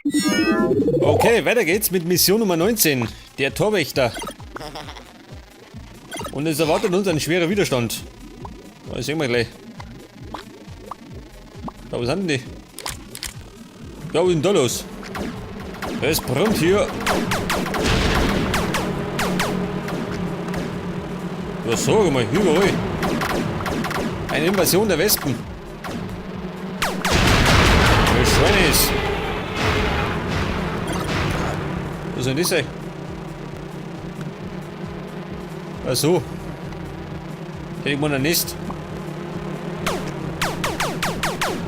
Okay, weiter geht's mit Mission Nummer 19. Der Torwächter. Und es erwartet uns ein schwerer Widerstand. Das sehen wir gleich. Da, wo sind denn die? Da, was ist denn da los? Es brennt hier. Ja, sag mal, überall. Eine Invasion der Wespen. Wie schön ist. Was soll das sein? Ach so. Hätte ich mal ein Nest.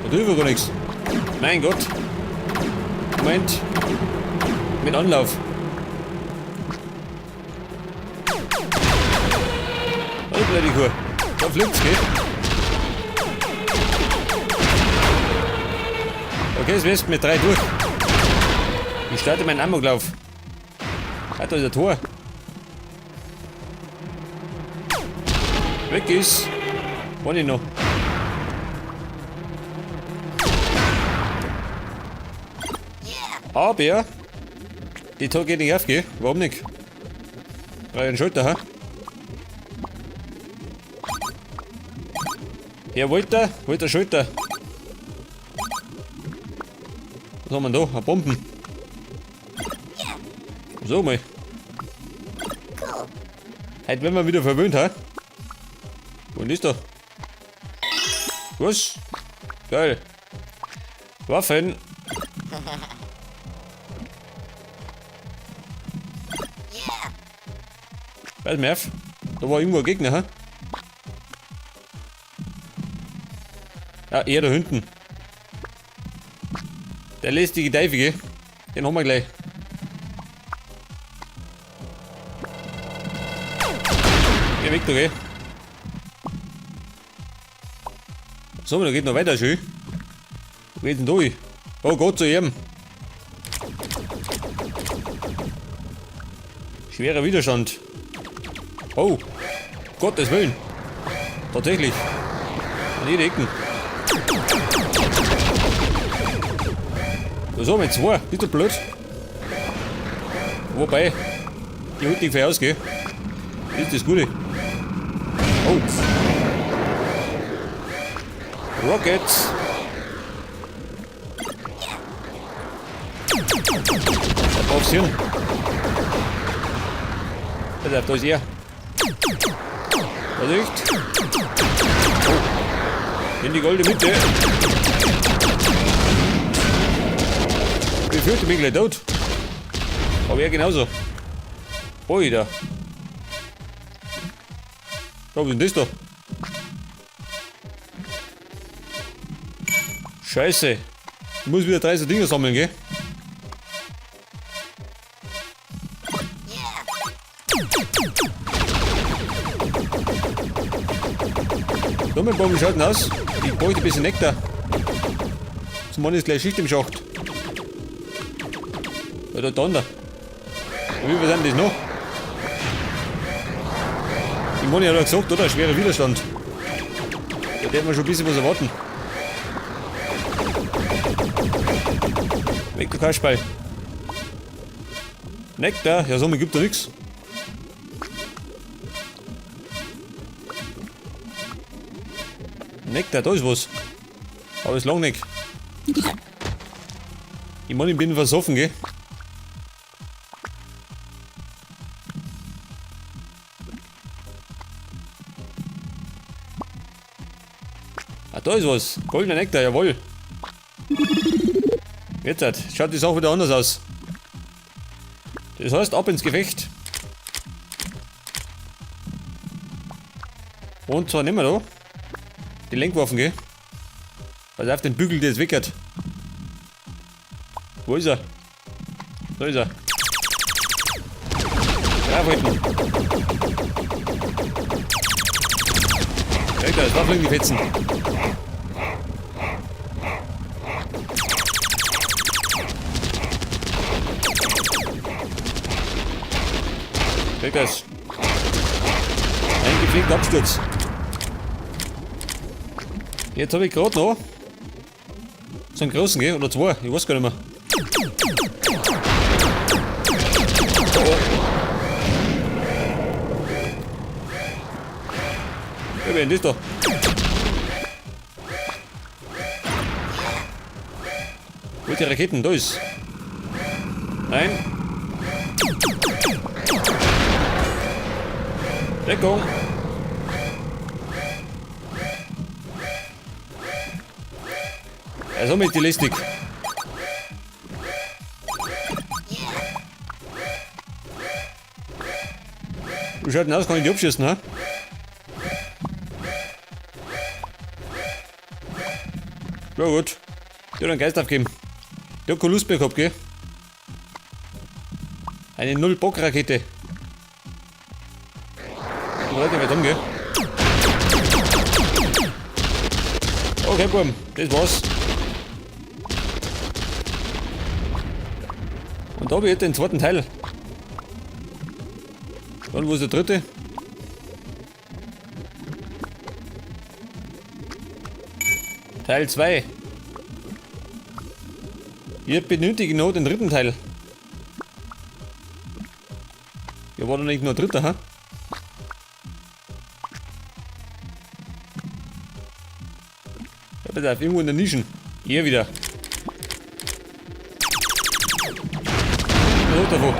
Da drüber gar nichts. Mein Gott. Moment. Mit Anlauf. Oh, blöde Kuh. Da fliegt's, gell? Okay, es wespen mit 3 durch. Ich starte meinen Amoklauf. Ah, da ist ein Tor. Weg ist. Wann ich noch? Aber die Tor geht nicht auf, gell? Warum nicht? Weil ein Schulter, ha? Ja, wollt er Schulter. Was haben wir da? Eine Bomben. So mal. Heute werden wir wieder verwöhnt, ha? Und ist da? Was? Geil. Waffen. Weiß Merv, da war irgendwo ein Gegner, ha? Ja, er da hinten. Der lästige Teufel, den haben wir gleich. Geh weg, da, geh. So, da geht noch weiter, schön. Wo geht denn da hin? Oh Gott, zu ihm. Schwerer Widerstand. Oh, Gottes Willen. Tatsächlich. An jede Ecken. Was haben wir jetzt? 2? Bist du blöd? Wobei, die holt nicht voraus, gell? Das ist das Gute. Oh. Rockets. Da aufs Hirn. Da ist er. Vorsicht. Oh. In die goldene Mitte. Ich fürchte mich gleich tot. Aber er genauso. Ui, da. Was ist denn das da? Scheiße. Ich muss wieder 30 Dinger sammeln, gell? Dummenbaum schaut denn aus? Ich bräuchte ein bisschen Nektar. Zum Mann ist gleich Schicht im Schacht. Oder Donner. Wie viel sind das noch? Die Moni hat ja gesagt, oder? Schwerer Widerstand. Da werden wir schon ein bisschen was erwarten. Weg, du Kasperl. Nektar? Ja, so, mir gibt da nichts. Nektar, da ist was. Aber ist lang nicht. Ich meine, ich bin versoffen, gell? Ah, da ist was. Goldener Nektar, jawohl. Jetzt schaut die Sache wieder anders aus. Das heißt, ab ins Gefecht. Und zwar nehmen wir da die Lenkwaffen, gell? Pass auf den Bügel, der jetzt weg hat. Wo ist er? Da ist er. Draufhalten. Weg da, das Waffen in die Fetzen. Weg das. Ein gepflegter Absturz. Jetzt habe ich gerade noch so einen großen, gell? Oder 2, ich weiß gar nicht mehr. oh. Wer ist das da? Wo die Raketen? Da ist. Nein. Deckung. Also mit die Listik. Wie schaut denn aus? Kann ich die abschießen, ha? Ja gut. Die hat einen Geist aufgeben. Die hat keine Lust mehr gehabt, gell? Eine Null-Bock-Rakete. Ich wollte nicht gell? Okay, Buben. Das war's. Und da habe ich jetzt den zweiten Teil. Dann, wo ist der dritte? Teil 2. Jetzt benötige ich noch den dritten Teil. Ja, war doch nicht nur dritter, ha? Ja, pass auf, irgendwo in der Nischen. Hier wieder. Was ist davon?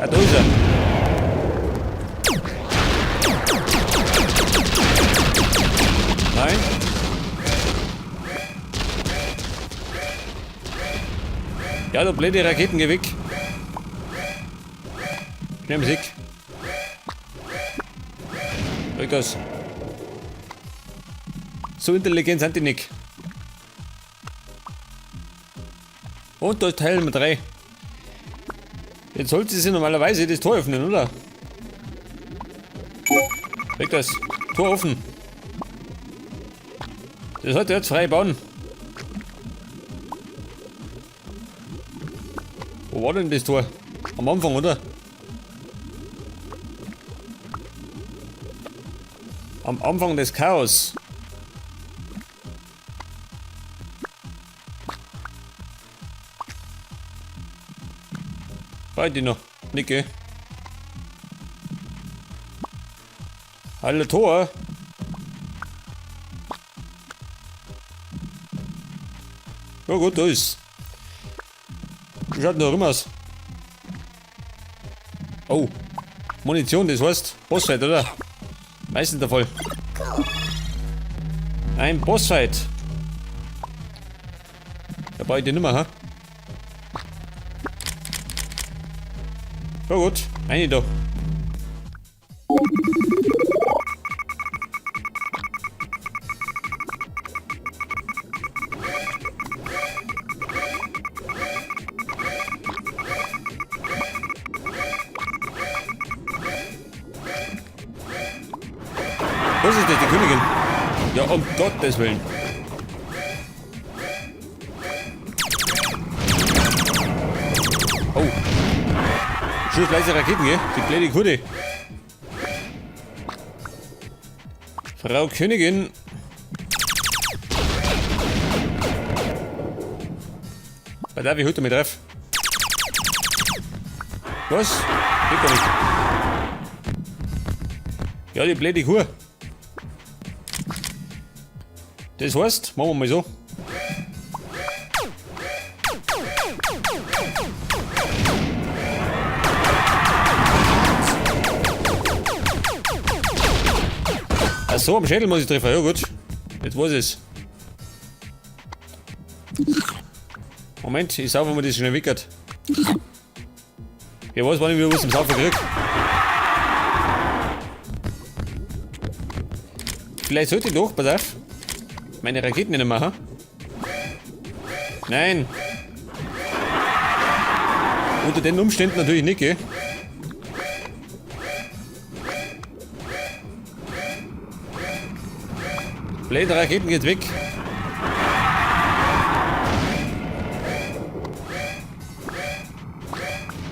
Ah, da ist er. Nein. Ja, du blöde Raketen, geh weg. Schnell Musik. Rückaus. So intelligent sind die nicht. Und da ist Teil Nummer 3. Jetzt sollte sie normalerweise das Tor öffnen, oder? Weg das. Tor offen. Das sollte jetzt frei bauen. Wo war denn das Tor? Am Anfang, oder? Am Anfang des Chaos. War die noch? Nicke. Hallo Tor. Ja gut, da ist. Wie schaut denn da rum aus? Oh. Munition, das heißt Bossfight, oder? Meistens der Fall. Ein Bossfight. Da brauche ich die Nummer, ha? Ja gut, eine da. Was ist das, die Königin? Ja, um Gottes Willen. Oh. Schön leise Raketen, gell? Die blöde Kutte. Frau Königin. Bei der, wie holt er mich drauf? Was? Geht gar nicht. Ja, die blöde Kuh. Das heißt, machen wir mal so. Ach so, am Schädel muss ich treffen. Ja gut, jetzt weiß ich's. Moment, ich saufe mir das schnell weg. Ich weiß, wann ich wieder was zum Saufen krieg. Vielleicht sollte ich doch, pass auf, meine Raketen nicht machen. Nein. Unter den Umständen natürlich nicht, gell? Blöde Raketen geht weg.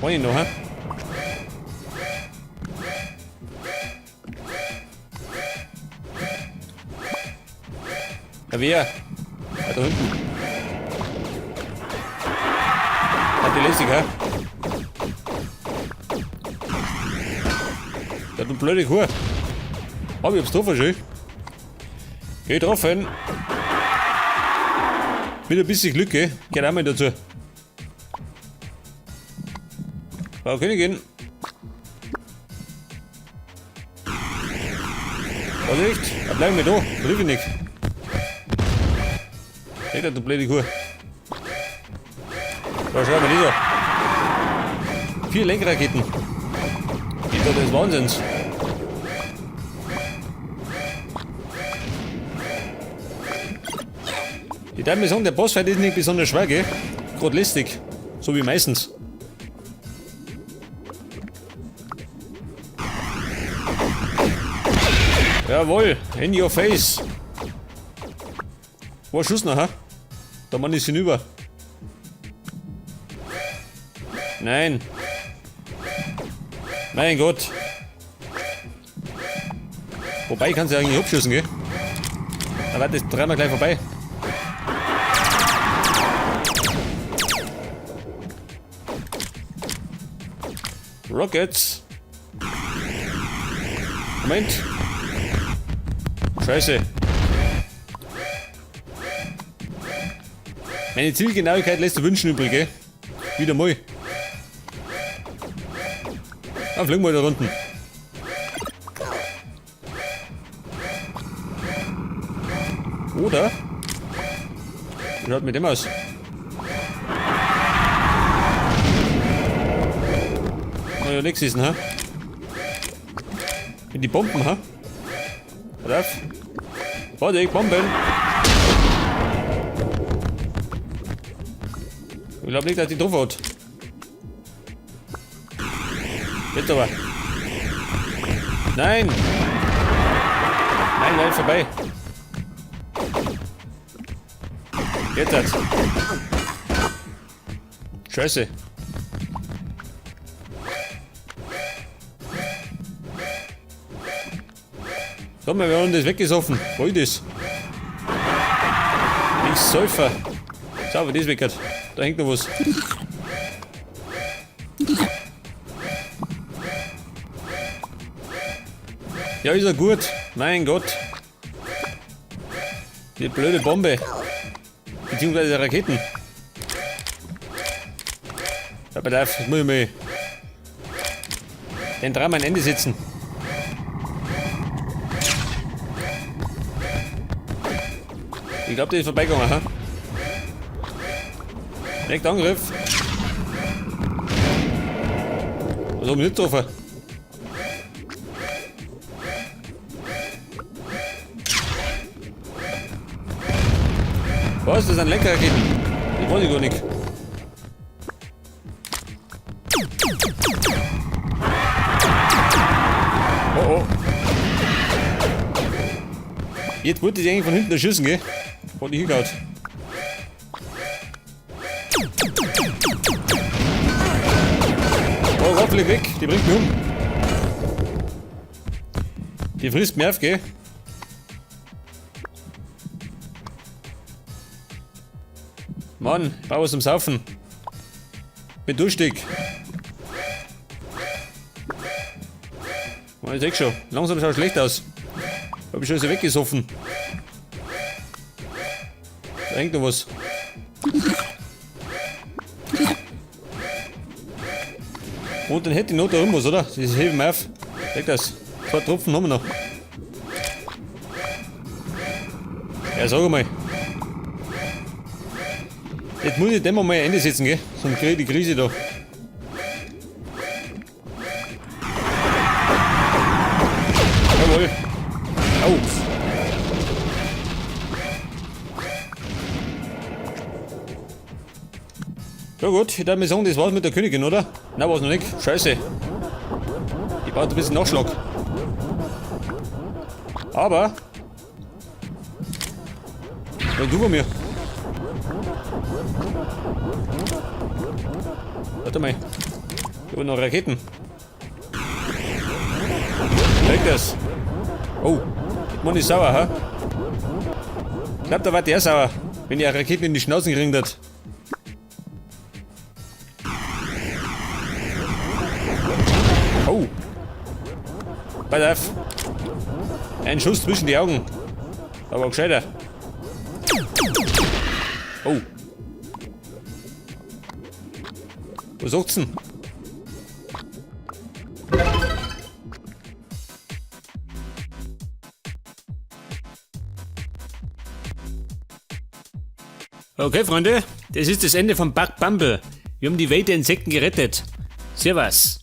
Wollen ich noch, ha? Ja, wer? Da hinten. Warte, lässig, hä? Der hat eine blöde Kuh. Aber ich hab's getroffen, schön. Getroffen. Mit ein bisschen Glück, gell? Geht auch mal dazu. Frau Königin. Vorsicht, da bleiben wir da. Triff ich nicht. Seht ihr, du blöde Kuh. Da schau mal dieser. 4 Lenkraketen. Die da des Wahnsinns. Ich darf mir sagen, der Bossfight ist nicht besonders schwer, gell? Gerade lästig. So wie meistens. Jawohl, in your face. Wo Schuss noch, ha? Der Mann ist hinüber. Nein. Mein Gott. Wobei, kannst du eigentlich abschießen, gell? Aber das drehen wir gleich vorbei. Rockets. Moment. Scheiße. Meine Zielgenauigkeit lässt zu wünschen übrig, gell? Wieder mal. Dann fliegen wir da unten. Oder? Wie schaut mit dem aus? Na ja, nix ist, ha? In die Bomben, ha? Pass auf. Warte, Bomben. Ich glaube nicht, dass die drauf hat. Jetzt aber. Nein! Nein, nein, vorbei. Jetzt hat's. Scheiße. Sag mal, wir haben das weggesoffen. Wo ist das? Ich Säufer. Schau, aber das weg hat. Da hängt noch was. Ja, ist er gut. Mein Gott. Die blöde Bombe. Beziehungsweise Raketen. Aber darf, jetzt muss ich mal den Drama am Ende sitzen. Ich glaube, der ist vorbeigegangen, ha? Direkt Angriff. Was haben wir nicht getroffen? Was? Das sind Lenkraketen. Das weiß ich gar nicht. Oh oh. Jetzt wollte ich eigentlich von hinten erschießen, gell? Hat nicht hingehauen. Oh, Gott, flieg weg. Die bringt mich um. Die frisst mich auf, gell? Mann, ich brauche was zum Saufen. Bin durstig. Mann, ich seh schon. Langsam schaut schlecht aus. Hab ich schon so weggesoffen. Da hängt noch was. Und dann hätte ich noch da irgendwas, oder? Das hebe ich mir auf. Weg das. 2 Tropfen haben wir noch. Ja, sag mal. Jetzt muss ich dem mal ein Ende setzen, gell? Sonst kriege ich die Krise da. Jawohl. Au. Ja gut, ich darf mir sagen, das war's mit der Königin, oder? Nein, war's noch nicht. Scheiße. Die braucht ein bisschen Nachschlag. Aber... Was tun wir mir? Warte mal. Hier waren noch Raketen. Weg das. Oh, Mann ist sauer, ha? Ich glaube, da war der sauer, wenn ihr Raketen in die Schnauzen gekriegt hat. Pass auf. Ein Schuss zwischen die Augen. Aber gescheiter. Oh. Wo sucht's denn? Okay, Freunde, das ist das Ende von Bug Bumble. Wir haben die Welt der Insekten gerettet. Servus.